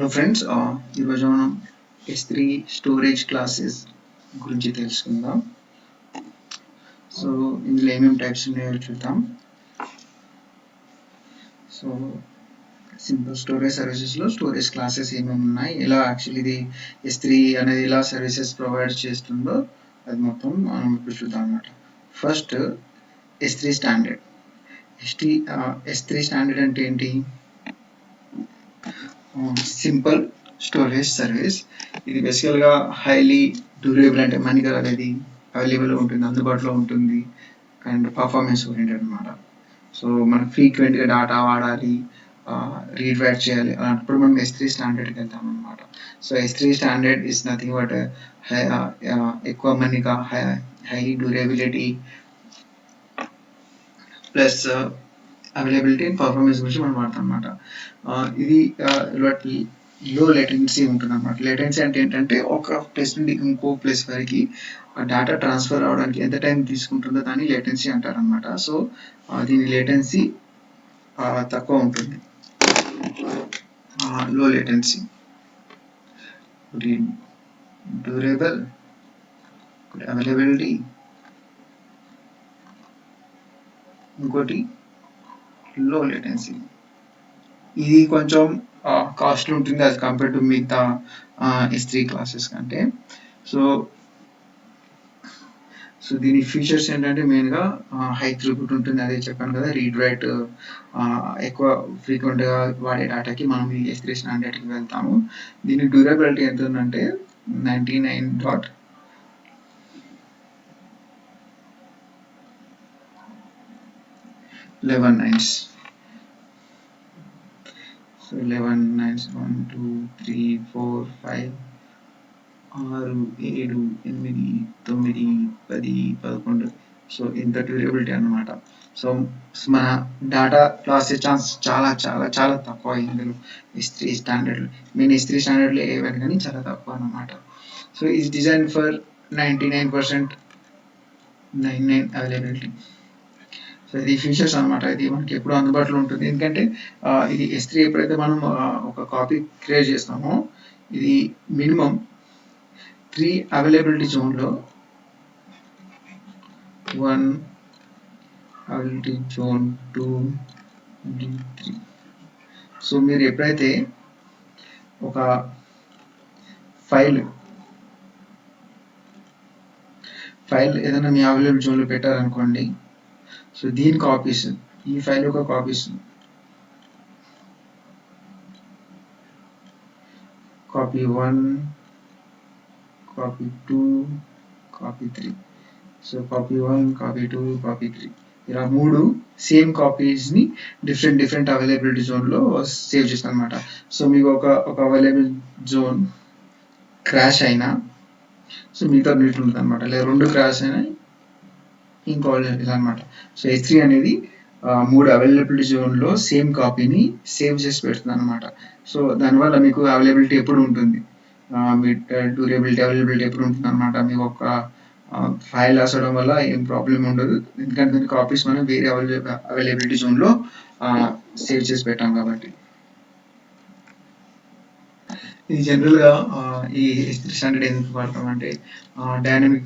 Hello friends, ఈరోజు మనం S3 storage classes గురించి తెలుసుకుందాం. సో ఇందులో ఏమేమి టైప్స్ ఉన్నాయో చూద్దాం. సో సింపుల్ స్టోరేజ్ సర్వీసెస్లో స్టోరేజ్ క్లాసెస్ ఏమేమి ఉన్నాయి, ఎలా యాక్చువల్లీ ఇది S3 అనేది ఎలా సర్వీసెస్ ప్రొవైడ్ చేస్తుందో అది మొత్తం మనం ఇప్పుడు చూద్దాం అన్నమాట. First S3 standard. S3 standard అంటే ఏంటి? Simple storage service. ఇది బేసికల్గా హైలీ డ్యూరబుల్, అంటే మనకి అనేది అవైలబుల్ ఉంటుంది, అందుబాటులో ఉంటుంది, అండ్ పర్ఫార్మెన్స్ ఓరియంటెడ్ అనమాట. సో మనం ఫ్రీక్వెంట్గా డేటా వాడాలి, రీడ్ రైట్ చేయాలి, అలాంటప్పుడు మనం S3 స్టాండర్డ్కి వెళ్తాం అనమాట. So S3 standard is nothing but ఎక్కువ మనీగా high durability plus availability and performance గురించి మనం వాడతాం అనమాట. ఇది లో లేటెన్సీ ఉంటుంది అనమాట. లేటెన్సీ అంటే ఏంటంటే ఒక ప్లేస్ నుండి ఇంకో ప్లేస్ వరకు డేటా ట్రాన్స్ఫర్ అవడానికి ఎంత టైం తీసుకుంటుందో దాన్ని లేటెన్సీ అంటారు అనమాట. సో దీని లేటెన్సీ తక్కువ ఉంటుంది, లో లేటెన్సీ. డ్యూరబుల్, అవైలబిలిటీ, ఇంకోటి లో లేటెన్సీ. ఇది కొంచెం కాస్ట్ ఉంటుంది యాజ్ కంపేర్ టు మిగతా S3 క్లాసెస్ కంటే. సో దీని ఫీచర్స్ ఏంటంటే మెయిన్గా హై థ్రూపుట్ ఉంటుంది, అదే చెప్పాను కదా. రీడ్ రైట్ ఎక్కువ ఫ్రీక్వెంట్గా వాడే డేటాకి మనం ఈ S3 స్టాండర్డ్కి వెళ్తాము. దీని డ్యూరబిలిటీ ఎంత ఉందంటే 99.11 nines. So 11 nines, 1 2 3 4 5 6 7 8 9 10 11. సో ఇంత డ్యూరబిలిటీ అనమాట. సో మన డేటా లాస్ ఛాన్స్ చాలా చాలా చాలా తక్కువ ఇందులో S3 స్టాండర్డ్లో. మెయిన్ S3 స్టాండర్డ్లో ఏవైనా కానీ చాలా తక్కువ అనమాట. So is design for 99% availability. So ఇది ఫీచర్స్ అనమాట. ఇది మనకి ఎప్పుడు అందుబాటులో ఉంటుంది, ఎందుకంటే ఇది S3 ఎప్పుడైతే మనం ఒక కాపీ క్రియేట్ చేస్తామో ఇది మినిమం 3 అవైలబిలిటీ జోన్లో 1 అవైలబిలిటీ జోన్ 2 3. సో మీరు ఎప్పుడైతే ఒక ఫైల్ ఏదైనా మీ అవైలబుల్ జోన్లో పెట్టారనుకోండి, సో దీని కాపీస్, ఈ ఫైల్ యొక్క copies, copy 1, copy 2, copy 3. So copy 1, copy 2, copy 3, ఇలా 3 సేమ్ కాపీస్ని డిఫరెంట్ అవైలబిలిటీ జోన్లో సేవ్ చేస్తాం అనమాట. సో మీకు ఒక అవైలబుల్ జోన్ క్రాష్ అయినా సో మిగతా నీట్ ఉంటుంది అనమాట, లేదా 2 క్రాష్ అయినా ఇంకో ఇలా అనమాట. సో S3 అనేది 3 అవైలబిలిటీ జోన్లో సేమ్ కాపీని సేవ్ చేసి పెడుతుంది అనమాట. సో దానివల్ల మీకు అవైలబిలిటీ ఎప్పుడు ఉంటుంది, మీ అవైలబిలిటీ ఎప్పుడు ఉంటుంది అనమాట. మీకు ఒక ఫైల్ రాసడం వల్ల ఏం ప్రాబ్లం ఉండదు, ఎందుకంటే దాని కాపీస్ మనం వేరే అవైలబిలిటీ జోన్లో సేవ్ చేసి పెట్టాం కాబట్టి. ఇది జనరల్గా ఈ S3 స్టాండర్డ్ ఎందుకు వాడతాం అంటే డైనమిక్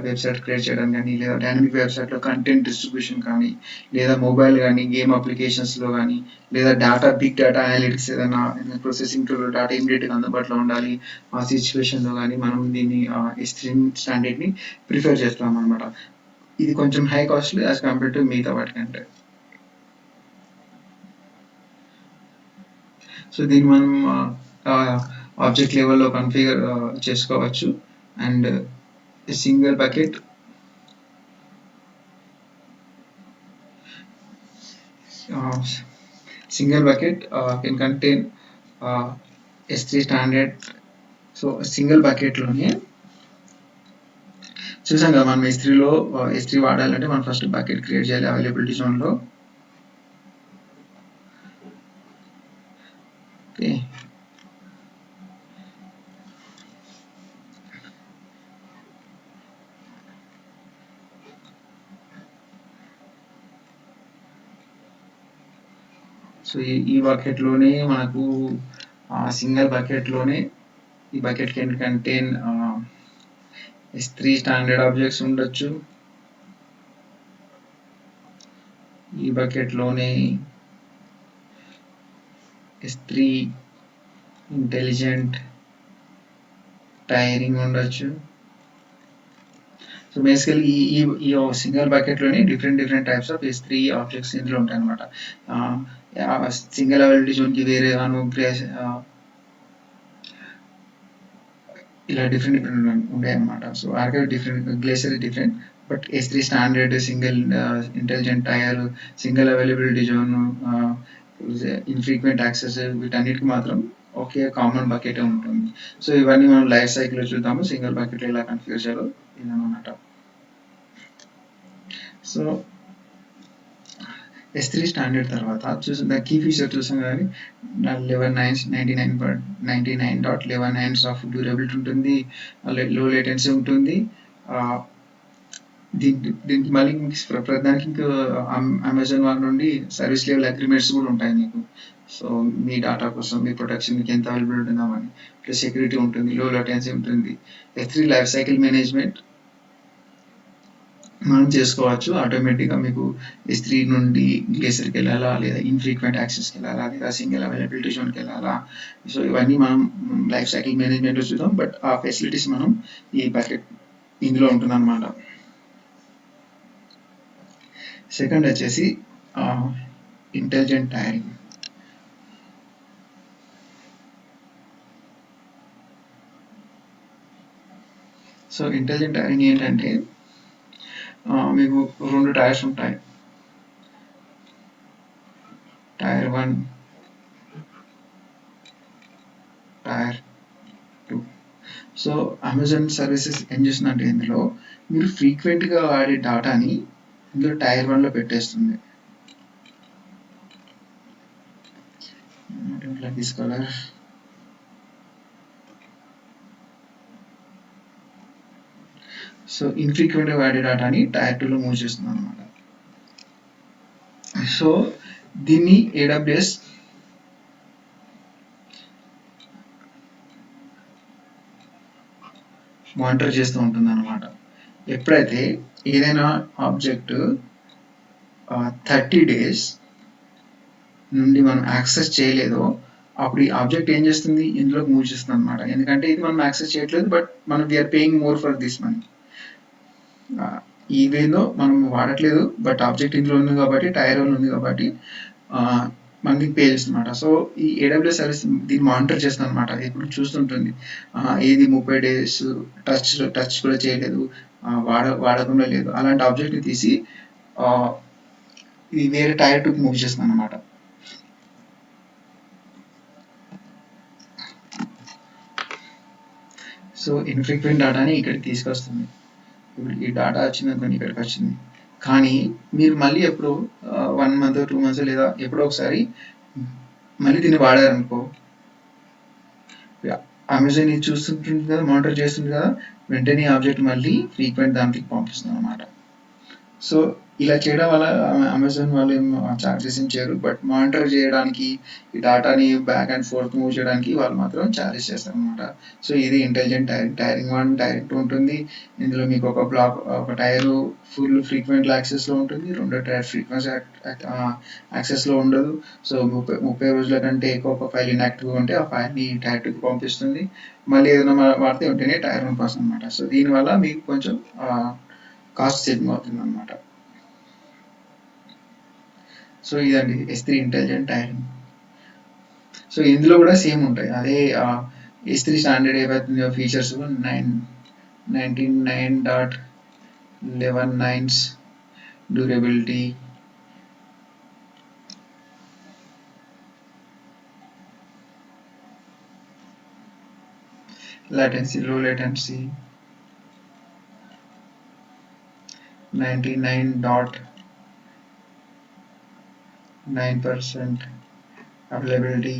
వెబ్సైట్ క్రియేట్ చేయడం కానీ, లేదా డైనమిక్ వెబ్సైట్లో కంటెంట్ డిస్ట్రిబ్యూషన్ కానీ, లేదా మొబైల్ కానీ గేమ్ అప్లికేషన్స్లో కానీ, లేదా బిగ్ డేటా అనలిటిక్స్ ఏదైనా ప్రొసెసింగ్ టూల్ డేటా ఇమీడియట్గా అందుబాటులో ఉండాలి ఆ సిచ్యువేషన్లో కానీ మనం దీన్ని S3 స్టాండర్డ్ని ప్రిఫర్ చేస్తాం అనమాట. ఇది కొంచెం high costly as compare to మిగతా వాటికంటే. సో దీన్ని మనం ఆబ్జెక్ట్ లెవెల్లో కాన్ఫిగర్ చేసుకోవచ్చు. And single bucket can contain S3 standard. So single బకెట్లోనే చూసాం కదా, మనం S3 వాడాలంటే మనం ఫస్ట్ బకెట్ క్రియేట్ చేయాలి అవైలబిలిటీ జోన్లో. ఓకే, సో ఈ బకెట్లోనే మనకు సింగిల్ బకెట్లోనే ఈ bucket can contain S3 standard objects ఉండొచ్చు. ఈ బకెట్లోనే S3 ఇంటెలిజెంట్ టైరింగ్ ఉండొచ్చు. సో బేసికలీ ఈ సింగిల్ బకెట్లోనే different types of S3 objects ఇందులో ఉంటాయి అనమాట. సింగిల్ అవైలబిలిటీ జోన్కి వేరేగాను ఇలా డిఫరెంట్ ఉంటాయి అనమాట. So archive different, glacier different, but S3 standard, single intelligent tier, single availability zone, infrequent access, వీటన్నిటికి మాత్రం ఒకే కామన్ బకెట్ ఉంటుంది. సో ఇవన్నీ మనం లైఫ్ సైకిల్లో చూద్దాము. సింగిల్ బకెట్ ఎలా కన్ఫిగర్ చేయాలో ఇదన్నమాట. సో S3 స్టాండర్డ్ తర్వాత చూసిన కీ ఫీచర్ చూసాం కానీ 99.99 ఆఫ్ డ్యూరబిలిటీ ఉంటుంది, లో లేటెన్సీ ఉంటుంది. దీనికి మళ్ళీ ప్రతిదానికి ఇంకా అమెజాన్ వాళ్ళ నుండి సర్వీస్ లెవెల్ అగ్రిమెంట్స్ కూడా ఉంటాయి మీకు. సో మీ డేటా కోసం, మీ ప్రొటెక్షన్ మీకు ఎంత అవైలబుల్ ఉంటుందామని, ప్లస్ సెక్యూరిటీ ఉంటుంది, లో లేటెన్సీ ఉంటుంది. S3 లైఫ్ సైకిల్ మేనేజ్మెంట్ మనం చేసుకోవచ్చు ఆటోమేటిక్గా. మీకు S3 నుండి గ్లేసర్కి వెళ్ళాలా, లేదా ఇన్ఫ్రీక్వెంట్ యాక్సెస్కి వెళ్ళాలా, లేదా సింగిల్ అవైలబిలిటీ జోన్కి వెళ్ళాలా. సో ఇవన్నీ మనం లైఫ్ సైకిల్ మేనేజ్మెంట్లో చూద్దాం. బట్ ఆ ఫెసిలిటీస్ మనం ఈ బకెట్ ఇందులో ఉంటుందన్నమాట. సెకండ్ వచ్చేసి intelligent tiering. So intelligent tiering ఏంటంటే మీకు 2 టైర్స్ ఉంటాయి, tier 1, tier 2. So Amazon services ఏం చేస్తుందంటే ఇందులో మీరు ఫ్రీక్వెంట్గా వాడే డాటాని ఇందులో టైర్ 1లో పెట్టేస్తుంది. This colour. సో ఇన్ఫ్రీక్వెంట్గా వాడే డాటాని టైర్ 2లో మూవ్ చేస్తుంది అనమాట. సో దీన్ని AWS మానిటర్ చేస్తూ ఉంటుంది అనమాట. ఎప్పుడైతే ఏదైనా ఆబ్జెక్ట్ 30 days నుండి మనం యాక్సెస్ చేయలేదో అప్పుడు ఈ ఆబ్జెక్ట్ ఏం చేస్తుంది, ఇందులోకి మూవ్ చేస్తుంది అనమాట. ఎందుకంటే ఇది మనం యాక్సెస్ చేయట్లేదు, బట్ మనం we are paying more for this money. ఇదేందో మనం వాడట్లేదు, బట్ ఆబ్జెక్ట్ ఇందులో ఉంది కాబట్టి, టైర్ 1 ఉంది కాబట్టి మనకి పే చేస్తుంది అనమాట. సో ఈ AWS సర్వీస్ దీన్ని మానిటర్ చేస్తుంది అనమాట. ఇప్పుడు చూస్తుంటుంది ఏది 30 days టచ్ కూడా చేయలేదు, వాడకుండా లేదు, అలాంటి ఆబ్జెక్ట్ని తీసి ఇది వేరే టైర్ 2కి మూవ్ చేస్తుంది అనమాట. సో ఇన్ఫ్రీక్వెంట్ డాటాని ఇక్కడికి తీసుకొస్తుంది. ఇప్పుడు ఈ డాటా వచ్చింది అనుకోండి, ఇక్కడికి వచ్చింది, కానీ మీరు మళ్ళీ ఎప్పుడు 1 month 2 months లేదా ఎప్పుడో ఒకసారి మళ్ళీ దీన్ని వాడారనుకో, అమెజాన్ ఇది చూస్తుంటుంది కదా, మానిటర్ చేస్తుంది కదా, వెంటనే ఆబ్జెక్ట్ మళ్ళీ ఫ్రీక్వెంట్ దానికి పంపిస్తుంది అనమాట. సో ఇలా చేయడం వల్ల అమెజాన్ వాళ్ళు ఏం ఛార్జెస్ ఏం చేయరు, బట్ మానిటర్ చేయడానికి, ఈ డాటాని బ్యాక్ అండ్ ఫోర్త్ మూవ్ చేయడానికి వాళ్ళు మాత్రం ఛార్జెస్ చేస్తారు అనమాట. సో ఇది ఇంటెలిజెంట్ టైరింగ్. టైరింగ్ 1, టైరింగ్ 2 ఉంటుంది. ఇందులో మీకు ఒక టైర్ ఫుల్ ఫ్రీక్వెంట్ యాక్సెస్లో ఉంటుంది, రెండో టైర్ ఫ్రీక్వెన్సీ యాక్సెస్లో ఉండదు. సో 30 రోజుల కంటే ఎక్కువ ఒక ఫైల్ ఇన్యాక్టివ్గా ఉంటే ఆ ఫైల్ని టైర్ 2కి పంపిస్తుంది. మళ్ళీ ఏదైనా వాడితే వెంటనే టైర్ 1 కోసం అనమాట. సో దీనివల్ల మీకు కొంచెం కాస్ట్ సేవింగ్ అవుతుంది అనమాట. సో ఇదండి S3 ఇంటెలిజెంట్ టైరింగ్. సో ఇందులో కూడా సేమ్ ఉంటాయి, అదే S3 స్టాండర్డ్ ఏవైతుందో features 99.11 durability, latency, low latency, 99.9% availability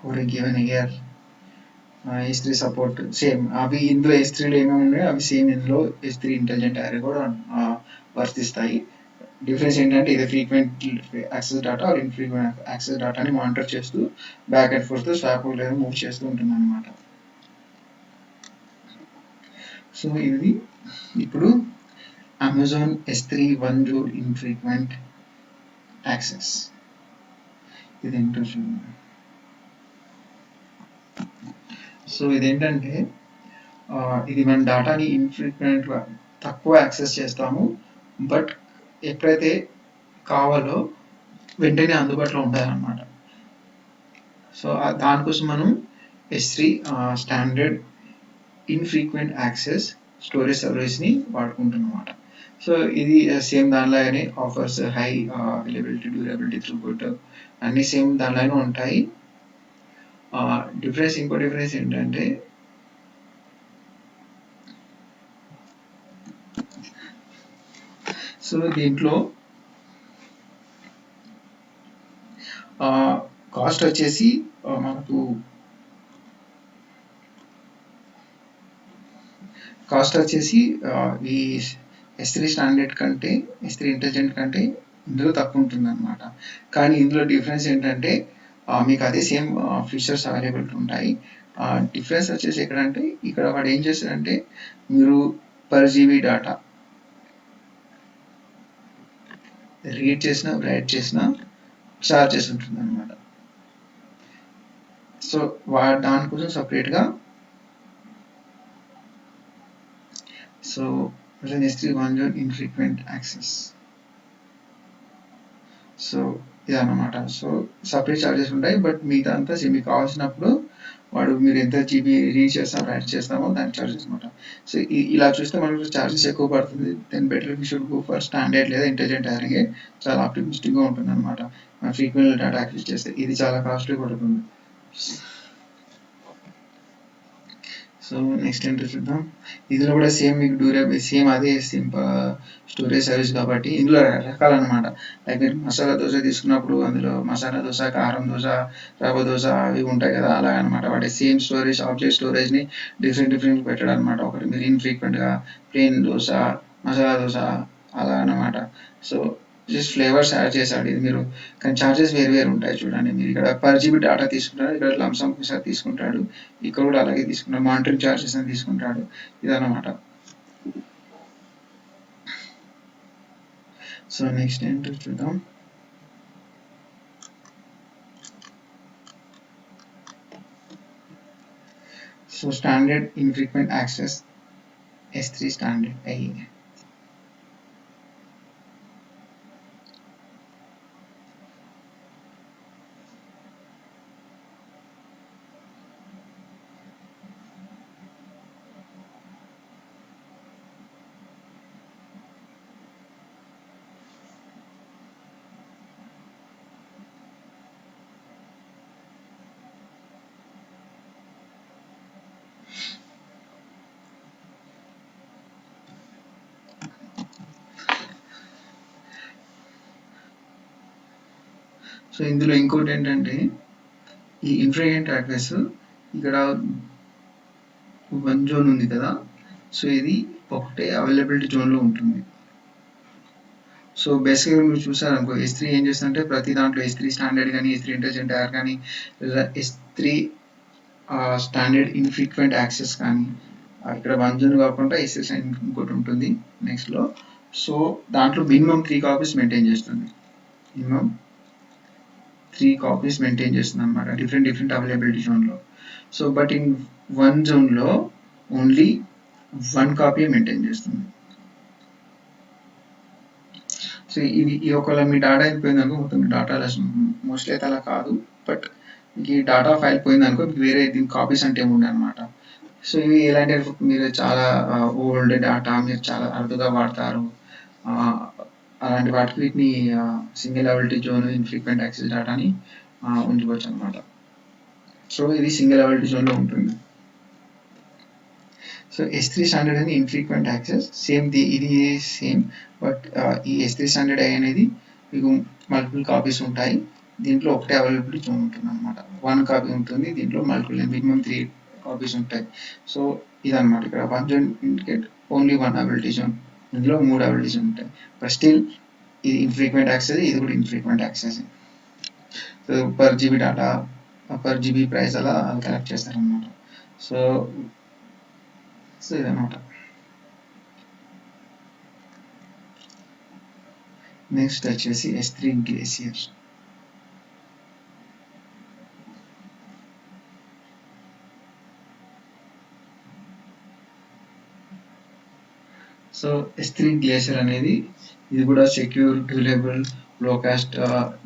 for a given year. S3 support same, అవి ఇందులో S3లో ఏమేమి ఉన్నాయో అవి సేమ్ ఇందులో S3 ఇంటెలిజెంట్ టైర్ కూడా వర్తిస్తాయి. డిఫరెన్స్ ఏంటంటే ఇది frequent access data or infrequent access డేటాని మానిటర్ చేస్తూ బ్యాక్ అండ్ ఫోర్త్ స్వాప్ లేదా మూవ్ చేస్తూ ఉంటుంది అనమాట. సో ఇది ఇప్పుడు Amazon S3 one zone infrequent access ఇది ఏంటో చూడండి. సో ఇదేంటంటే ఇది మన డేటాని ఇన్ఫ్రీక్వెంట్ తక్కువ యాక్సెస్ చేస్తాము, బట్ ఎప్పుడైతే కావాలో వెంటనే అందుబాటులో ఉంటాయన్నమాట. సో దానికోసం మనం S3 standard infrequent access storage సర్వీస్ని వాడుకుంటున్నమాట. సో ఇది సేమ్ దానిలాగానే offers high availability, durability, throughput అన్నీ సేమ్ దానిలాగానే ఉంటాయి. ఇంకో డిఫరెన్స్ ఏంటంటే సో దీంట్లో కాస్ట్ వచ్చేసి మనకు ఈ S3 స్టాండర్డ్ కంటే S3 ఇంటెలిజెంట్ కంటే ఇందులో తక్కువ ఉంటుంది అనమాట. కానీ ఇందులో డిఫరెన్స్ ఏంటంటే మీకు అదే సేమ్ ఫీచర్స్ అవైలబుల్ ఉంటాయి. డిఫరెన్స్ వచ్చేసి ఎక్కడంటే ఇక్కడ వాడు ఏం చేస్తాడంటే మీరు పర్ జీబీ డేటా రీడ్ చేసిన రైట్ చేసిన చార్జెస్ ఉంటుంది అనమాట. సో దానికోసం సపరేట్గా so S3 one zone infrequent access so ఇదన్నమాట. సో సపరేట్ చార్జెస్ ఉంటాయి, బట్ మిగతా అంతా మీకు కావాల్సినప్పుడు మీరు ఎంత జీబీ రీడ్ చేస్తామో రైట్ చేస్తామో దాని చార్జెస్ అనమాట. సో ఇలా చూస్తే మనకు చార్జెస్ ఎక్కువ పడుతుంది. Then better you should go for standard లేదా ఇంటెలిజెంట్ హ్యారింగ్ చాలా ఆప్టిమిస్టిక్గా ఉంటుంది అనమాట. ఫ్రీక్వెంట్ డేటా యాక్సెస్ చేస్తే ఇది చాలా కాస్ట్లీ పడుతుంది. సో నెక్స్ట్ ఏంటో చూద్దాం. ఇందులో కూడా సేమ్ మీకు డ్యూరబుల్ సేమ్ అదే సింపుల్ స్టోరేజ్ సర్వీస్ కాబట్టి ఇందులో రకాలు అనమాట. లైక్ మీరు మసాలా దోశ తీసుకున్నప్పుడు అందులో మసాలా దోశ, కారం దోశ, రవ్వ దోశ అవి ఉంటాయి కదా, అలా అనమాట. వాటి సేమ్ స్టోరేజ్ ఆబ్జెక్ట్ స్టోరేజ్ని డిఫరెంట్ పెట్టడం అనమాట. ఒకటి మీరు ఇన్ఫ్రీక్వెంట్గా ప్లెయిన్ దోశ, మసాలా దోశ అలా అనమాట. సో జస్ట్ ఫ్లేవర్స్ యాడ్ చేశాడు ఇది మీరు, కానీ ఛార్జెస్ వేరు ఉంటాయి చూడండి. మీరు ఇక్కడ పర్ జీబీ డేటా తీసుకుంటారు, ఇక్కడ లంసమ్ ఒకసారి తీసుకుంటాడు, ఇక్కడ కూడా అలాగే తీసుకుంటాడు, మానిటరింగ్ ఛార్జెస్ అని తీసుకుంటాడు, ఇదన్నమాట. సో నెక్స్ట్ ఏంటో చూద్దాం. So standard infrequent access S3 standard అయ్యి సో ఇందులో ఇంకోటి ఏంటంటే ఈ ఇన్ఫ్రీక్వెంట్ యాక్సెస్ ఇక్కడ వన్ జోన్ ఉంది కదా, సో ఇది ఒకటే అవైలబిలిటీ జోన్లో ఉంటుంది. సో బేసిక్గా మీరు చూసారనుకో S3 ఏం చేస్తుందంటే ప్రతి దాంట్లో S3 స్టాండర్డ్ కానీ S3 ఇంటెలిజెంట్ యార్ కానీ S3 స్టాండర్డ్ ఇన్ఫ్రీక్వెంట్ యాక్సెస్ కానీ ఇక్కడ వన్ జోన్ కాకుండా S3 ఇంకోటి ఉంటుంది నెక్స్ట్లో. సో దాంట్లో మినిమం 3 కాపీస్ మెయింటైన్ చేస్తుంది, మినిమం 3 కాపీస్ మెయింటైన్ చేస్తుంది అనమాట డిఫరెంట్ అవైలబిలిటీ జోన్లో. సో బట్ ఇన్ వన్ జోన్లో ఓన్లీ 1 కాపీ మెయింటైన్ చేస్తుంది. సో ఇది ఒకవేళ మీ డేటా అయిపోయింది అనుకో, మొత్తం మీ డేటా మోస్ట్లీ అయితే అలా కాదు, బట్ మీకు ఈ డేటా ఫైల్ పోయింది అనుకో మీకు వేరే దీని కాపీస్ అంటే ఏముండే అనమాట. సో ఇవి ఎలాంటి మీరు చాలా ఓల్డ్ డేటా మీరు చాలా అరుదుగా వాడతారు, అలాంటి వాటికి వీటిని single availability zone infrequent access డేటాని ఉంచుకోవచ్చు అనమాట. సో ఇది సింగిల్ అవైలబిలిటీ జోన్లో ఉంటుంది. సో S3 స్టాండర్డ్ అని ఇన్ఫ్రీక్వెంట్ యాక్సెస్ సేమ్ ఇది సేమ్, బట్ ఈ S3 స్టాండర్డ్ అనేది మీకు మల్టిపుల్ కాపీస్ ఉంటాయి, దీంట్లో ఒకటే అవైలబిలిటీ జోన్ ఉంటుంది అనమాట. 1 కాపీ ఉంటుంది, దీంట్లో మల్టిపుల్ మినిమం 3 కాపీస్ ఉంటాయి. సో ఇదన్నమాట ఇక్కడ one zone indicate only 1 availability zone, ఇందులో 3 అవైలబిలిటీ జోన్ ఉంటాయి. బట్ స్టిల్ ఇది ఇన్ఫ్రీక్వెంట్ యాక్సెస్, ఇది కూడా infrequent access. So per GB data, per GB price అలా కలెక్ట్ చేస్తారనమాట. సో సో ఇదనమాట. నెక్స్ట్ వచ్చేసి S3 glacier. So S3 glacier అనేది ఇది కూడా సెక్యూర్, డ్యూరబుల్, లో కాస్ట్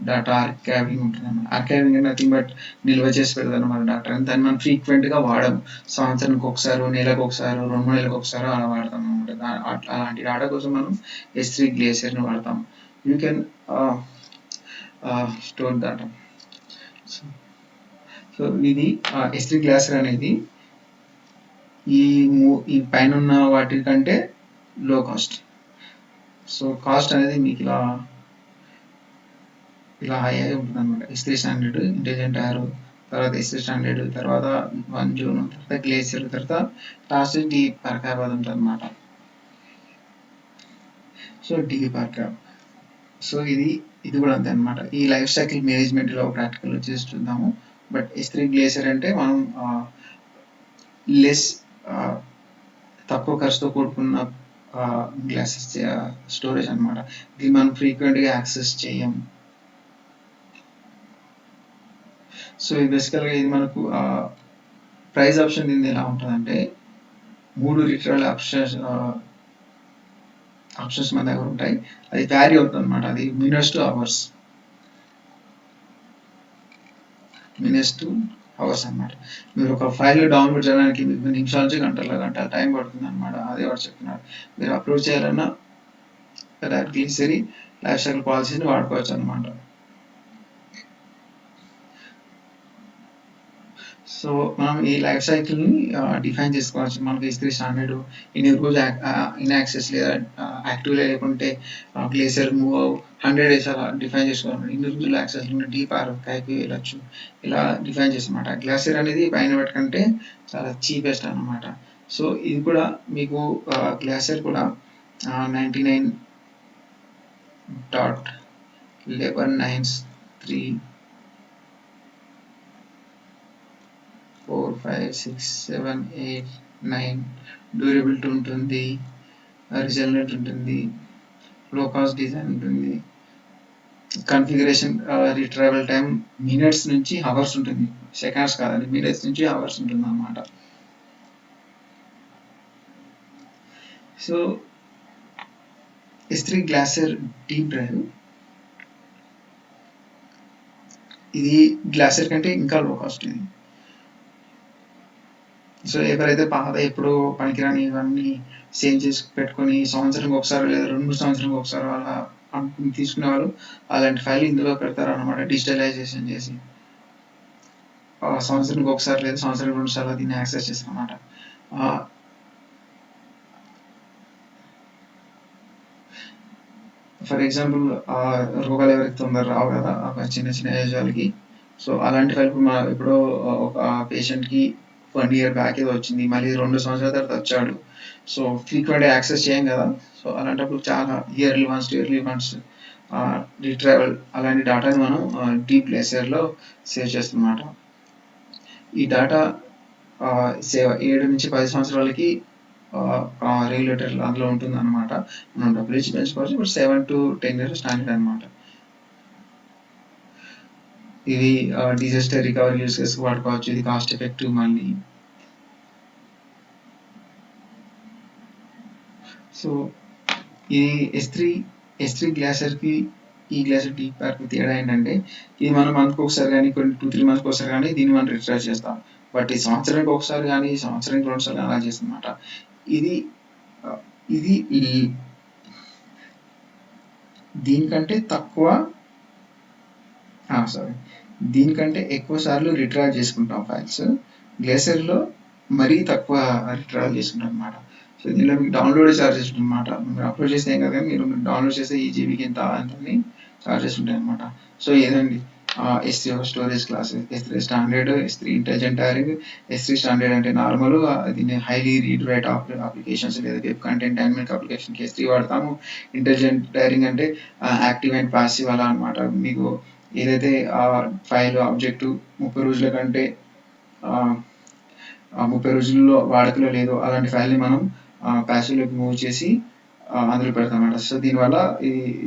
డేటా ఆర్కైవింగ్ ఉంటుంది అన్నమాట. ఆర్కైవింగ్ అంటే నథింగ్ బట్ నిల్వ చేసి పెడతారు అన్నమాట డేటా. దాన్ని మనం ఫ్రీక్వెంట్గా వాడము. సంవత్సరానికి ఒకసారి, నెలకు ఒకసారి, 2-3 నెలలకు ఒకసారి అలా వాడతాం అనమాట. అలాంటి డేటా కోసం మనం S3 గ్లేసియర్ని వాడతాం. You can store data. So ఇది S3 గ్లేసియర్ అనేది ఈ పైన ఉన్న వాటి కంటే లో కాస్ట్. సో కాస్ట్ అనేది మీకు ఇలా హై అయి ఉంటుంది అనమాట. S3 స్టాండర్డ్, ఇంటెలిజెంట్ ఆరో, తర్వాత S3 స్టాండర్డ్, తర్వాత 1 జూన్, తర్వాత గ్లేసియర్, తర్వాత లాస్ట్ డీప్ ఆర్కైవ్ అది ఉంటుంది అనమాట. సో డీప్ ఆర్కైవ్, సో ఇది కూడా అంతే అనమాట. ఈ లైఫ్ సైకిల్ మేనేజ్మెంట్లో ప్రాక్టికల్ వచ్చేసి చూద్దాము. బట్ S3 గ్లేసియర్ అంటే మనం లెస్ తక్కువ ఖర్చుతో కూడుకున్న గ్లాసెస్ స్టోరేజ్ అనమాట. ఇది మనం ఫ్రీక్వెంట్గా యాక్సెస్ చేయం. సో ఇది బేసికల్గా ఇది మనకు ప్రైస్ ఆప్షన్ దీన్ని ఎలా ఉంటుందంటే 3 రిటరల్ ఆప్షన్స్ మన దగ్గర ఉంటాయి. అది వ్యారీ అవుతుంది అనమాట. అది మినిట్స్ టు అవర్స్ అన్నమాట. మీరు ఒక ఫైల్ డౌన్లోడ్ చేయడానికి మీకు నిమిషాల నుంచి గంటల టైం పడుతుంది అనమాట. అదే వాడు చెప్తున్నారు. మీరు అప్లోడ్ చేయాలన్నా గ్లిసరీ లైఫ్ సైకిల్ పాలసీని వాడుకోవచ్చు అనమాట. సో మనం ఈ లైఫ్ సైకిల్ని డిఫైన్ చేసుకోవచ్చు. మనకి S3 స్టాండర్డ్ ఇన్ని రోజు ఇన్ యాక్సెస్ లేదా యాక్టివ్లో లేకుంటే గ్లేసియర్ మూవ్ 100 డేస్ అలా డిఫైన్ చేసుకోవాలి. ఇన్ని రోజులు యాక్సెస్ ఉంటే డీప్ ఆర్కైవ్కి వెళ్ళచ్చు. ఇలా డిఫైన్ చేస్తామన్నమాట. గ్లేసియర్ అనేది పైన వాటికంటే చాలా చీపెస్ట్ అనమాట. సో ఇది కూడా మీకు గ్లేసియర్ కూడా 99.1193 4, 5, 6, 7, 8, 9 డ్యూరబిలిటీ ఉంటుంది, రిజల్ట్ ఉంటుంది, లో కాస్ట్ డిజైన్ ఉంటుంది. కాన్ఫిగరేషన్ రిట్రైవల్ టైం మినిట్స్ నుంచి అవర్స్ ఉంటుంది. సెకండ్స్ కాదండి, మినిట్స్ నుంచి అవర్స్ ఉంటుంది అన్నమాట. So S3 glacier deep drive ఇది గ్లేసియర్ కంటే ఇంకా లో కాస్ట్ ఇది. సో ఎవరైతే పాత ఎప్పుడో పనికిరాని ఇవన్నీ సేవ్ చేసి పెట్టుకొని సంవత్సరానికి ఒకసారి లేదా 2 సంవత్సరానికి ఒకసారి అలా తీసుకునే వాళ్ళు అలాంటి ఫైల్ ఇందులో పెడతారు అనమాట. డిజిటలైజేషన్ చేసి సంవత్సరానికి ఒకసారి లేదా సంవత్సరానికి 2 సార్లు దీన్ని యాక్సెస్ చేస్తారు అనమాట. ఫర్ ఎగ్జాంపుల్ రోగాలు ఎవరికి తొందర రావు కదా చిన్న ఏజ్ వాళ్ళకి. సో అలాంటి ఫైల్ ఇప్పుడు ఒక పేషెంట్కి 1 year బ్యాక్ ఏదో వచ్చింది, మళ్ళీ 2 సంవత్సరాల తర్వాత వచ్చాడు. సో ఫ్రీక్వెంట్గా యాక్సెస్ చేయం కదా. సో అలాంటప్పుడు చాలా ఇయర్లీ వన్స్ రిట్రైవల్ అలాంటి డేటాని మనం డీప్ గ్లేసియర్లో సేవ్ చేస్తామన్నమాట. ఈ డేటా 7 నుంచి 10 సంవత్సరాలకి రెగ్యులేటర్ అందులో ఉంటుంది అనమాట. మనం డబ్బులు ఇచ్చి పెంచుకోవచ్చు. బట్ 7 to 10 years స్టాండర్డ్ అనమాట. ఇది డిజాస్టర్ రికవరీ యూస్ కేసు వాడుకోవచ్చు. ఇది కాస్ట్ ఎఫెక్టివ్. మళ్ళీ సో ఈ S3 గ్లేసియర్కి ఈ గ్లేసియర్ డీప్ ఆర్కైవ్ తేడా ఏంటంటే ఇది మనం మంత్కి ఒకసారి కానీ కొన్ని 2-3 మంత్స్కి ఒకసారి కానీ దీన్ని మనం రిట్రైవ్ చేస్తాం. బట్ ఈ సంవత్సరానికి ఒకసారి కానీ సంవత్సరానికి 2 సార్లు అలా చేస్తాం అన్నమాట. ఇది దీనికంటే ఎక్కువ సార్లు రిట్రైవ్ చేసుకుంటాం ఫైల్స్. గ్లేసియర్లో మరీ తక్కువ రిట్రైవ్ చేసుకుంటాం అనమాట. సో దీనిలో మీకు డౌన్లోడ్ చార్జెస్ అనమాట. మీరు అప్లోడ్ చేస్తే ఏం కదా, మీరు డౌన్లోడ్ చేస్తే ఈ జీబీకి ఎంత అని చార్జెస్ ఉంటాయి అనమాట. సో ఏదండి S3 ఒక storage class, S3 standard, S3 intelligent tiering. S3 standard అంటే నార్మల్, దీన్ని హైలీ రీడ్ రైట్ అప్లికేషన్స్ లేదా వెబ్ కంటెంట్ డైనమిక్ అప్లికేషన్కి S3 వాడతాము. ఇంటెలిజెంట్ టైరింగ్ అంటే యాక్టివ్ అండ్ పాసివ్ అలా అనమాట. మీకు ఏదైతే ఫైల్ ఆబ్జెక్టు 30 రోజుల కంటే 30 రోజుల్లో వాడుకలో లేదో అలాంటి ఫైల్ని మనం ప్యాసివ్లోకి మూవ్ చేసి అందులో పెడతామన్నమాట. సో దీనివల్ల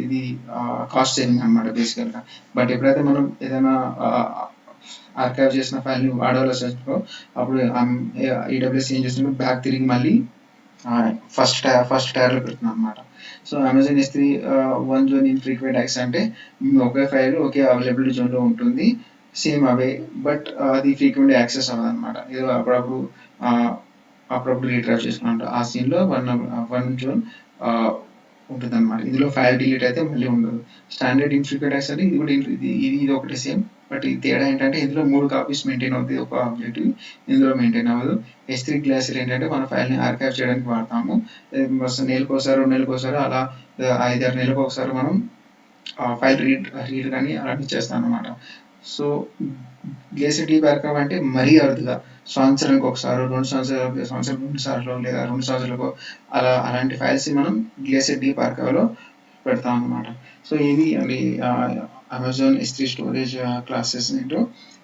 ఇది కాస్ట్ సేవింగ్ అనమాట బేసికల్గా. బట్ ఎప్పుడైతే మనం ఏదైనా ఆర్కైవ్ చేసిన ఫైల్ని వాడవలసి వస్తుందో అప్పుడు AWS ఏం చేస్తుందో బ్యాక్ తిరిగి మళ్ళీ ఫస్ట్ టైర్లో పెడుతుంది అనమాట. So Amazon S3 one zone infrequent access అంటే ఒకే ఫైల్ ఒకే అవైలబిలిటీ జోన్లో ఉంటుంది, సేమ్ అవే, బట్ అది ఫ్రీక్వెంట్ యాక్సెస్ అవ్వదు అనమాట. ఏదో అప్పుడప్పుడు రీట్రైవ్ చేసుకుంటాం. ఆ సీన్లో వన్ జోన్ ఉంటుంది అనమాట. ఇందులో ఫైల్ డిలీట్ అయితే మళ్ళీ ఉండదు. స్టాండర్డ్ ఇన్ఫ్రీక్వెంట్ యాక్సెస్ అంటే ఇది కూడా ఇది ఒకటి సేమ్, బట్ ఈ తేడా ఏంటంటే ఇందులో 3 కాపీస్ మెయింటైన్ అవుతుంది ఒక ఆబ్జెక్ట్, ఇందులో మెయింటైన్ అవ్వదు. S3 గ్లాసియర్ ఏంటంటే మన ఫైల్ని ఆర్కైవ్ చేయడానికి వాడతాము. నెలకోసారి 2 నెలలకోసారి అలా 5-6 నెలలకు ఒకసారి మనం ఫైల్ రీడ్ కానీ అలాంటివి చేస్తాం అనమాట. సో గ్లేసియర్ డీప్ ఆర్కైవ్ అంటే మరీ అరుదుగా సంవత్సరానికి ఒకసారి, 2 సార్లు లేదా 2 సంవత్సరాలకు అలాంటి ఫైల్స్ మనం గ్లేసియర్ డీప్ ఆర్కైవ్లో పెడతాం అనమాట. సో ఇది అండి అమెజాన్ S3 స్టోరేజ్ క్లాసెస్ ఏంటో.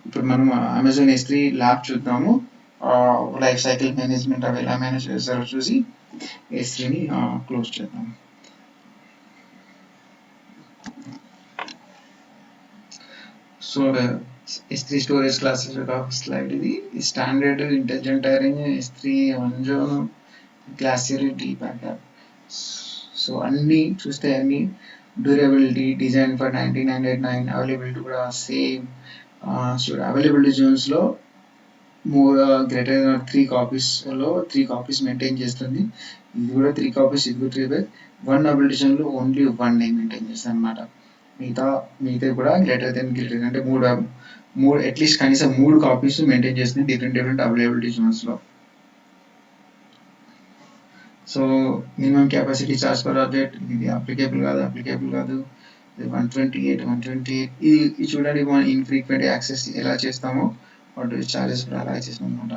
ఇప్పుడు మనం అమెజాన్ S3 ల్యాబ్ చూద్దాము. లైఫ్ సైకిల్ మేనేజ్మెంట్ అవి ఎలా మేనేజ్ చేస్తారో చూసి S3ని క్లోజ్ చేద్దాం. సో S3 స్టోరేజ్ క్లాసెస్ యొక్క స్లైడ్ ఇది. Standard, intelligent tiering, S3 one zone, glacier, deep archive. So అన్నీ చూస్తే అన్ని డ్యూరబిలిటీ, డిజైన్ ఫర్ 1999, అవైలబిలిటీ కూడా సేమ్. అవైలబిలిటీ జోన్స్లో గ్రేటర్ దెన్ 3 కాపీస్లో 3 కాపీస్ మెయింటైన్ చేస్తుంది. ఇది కూడా 3 కాపీస్, ఇది కూడా 3 1 అవైలబిలిటీ జోన్లో ఓన్లీ 1 మెయింటైన్ చేస్తుంది అనమాట. మిగతా కూడా గ్రేటర్ దెన్ అంటే మూడు అట్లీస్ట్ కనీసం 3 కాపీస్ మెయింటైన్ చేస్తుంది డిఫరెంట్ అవైలబిలిటీ జోన్స్లో. So minimum capacity charge per object ఇది అప్లికేబుల్ కాదు. 128 ఇది చూడండి, మనం ఇన్ఫ్రీక్వెంట్ యాక్సెస్ ఎలా చేస్తామో వాటి చార్జెస్ కూడా అలా చేస్తాం అనమాట.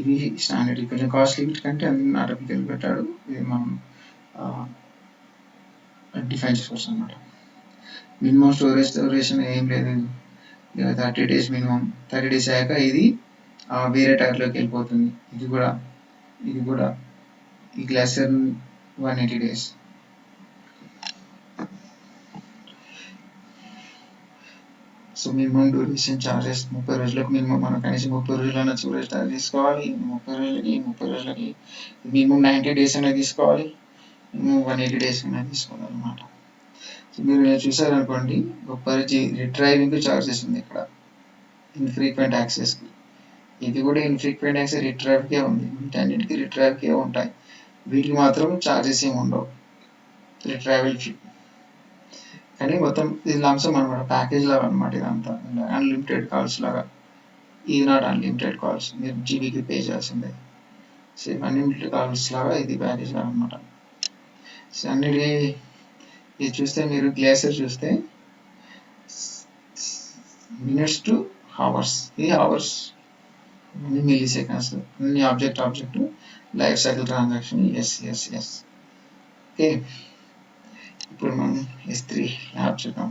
ఇది స్టాండర్డ్. కొంచెం కాస్ట్ లిమిట్ కంటే అన్ని నాట్ అప్లికేబుల్ పెట్టాడు. ఇది మనం డిఫైన్ చేసుకోవచ్చు అనమాట. మినిమం స్టోరేషన్ ఏం లేదు, 30 days మినిమం. 30 days అయ్యాక ఇది వేరే టైర్లోకి వెళ్ళిపోతుంది. ఇది కూడా ఈ glacier 180 days. So minimum duration charges 30 రోజులకు మినిమం మనం కనీసం 30 రోజులైనా స్టోరేజ్ తీసుకోవాలి. 30 రోజులకి మినిమం 90 days అనేది తీసుకోవాలి, మినిమం 180 days అనేది తీసుకోవాలి అనమాట. సో మీరు చూసారనుకోండి, రిట్రైవింగ్ చార్జెస్ ఉంది ఇక్కడ ఇన్ఫ్రీక్వెంట్ యాక్సెస్కి. ఇది కూడా ఇన్ఫ్రీక్వెంట్ యాక్సెస్ రిట్రైవ్కే ఉంది. వీటన్నిటికీ రిట్రైవ్కే ఉంటాయి, వీటికి మాత్రం చార్జెస్ ఏమి ఉండవు రిట్రైవల్కి. కానీ మొత్తం ఇది లంసం అనమాట, ప్యాకేజ్ లాగా అనమాట. ఇదంతా అన్లిమిటెడ్ కాల్స్ లాగా. ఇది నాట్ అన్లిమిటెడ్ కాల్స్, మీరు జీబీకి పే చేయాల్సిందే. సేమ్ అన్లిమిటెడ్ కాల్స్ లాగా ఇది ప్యాకేజ్ లాగా అనమాట. సో అన్నిటి ఇది చూస్తే మీరు గ్లేసియర్ చూస్తే మినిట్స్ టు అవర్స్, ఇది అవర్స్, మిల్లీ సెకండ్స్, అన్ని object life cycle transaction. Yes. Okay, ఇప్పుడు మనం S3 ల్యాబ్ చూద్దాం.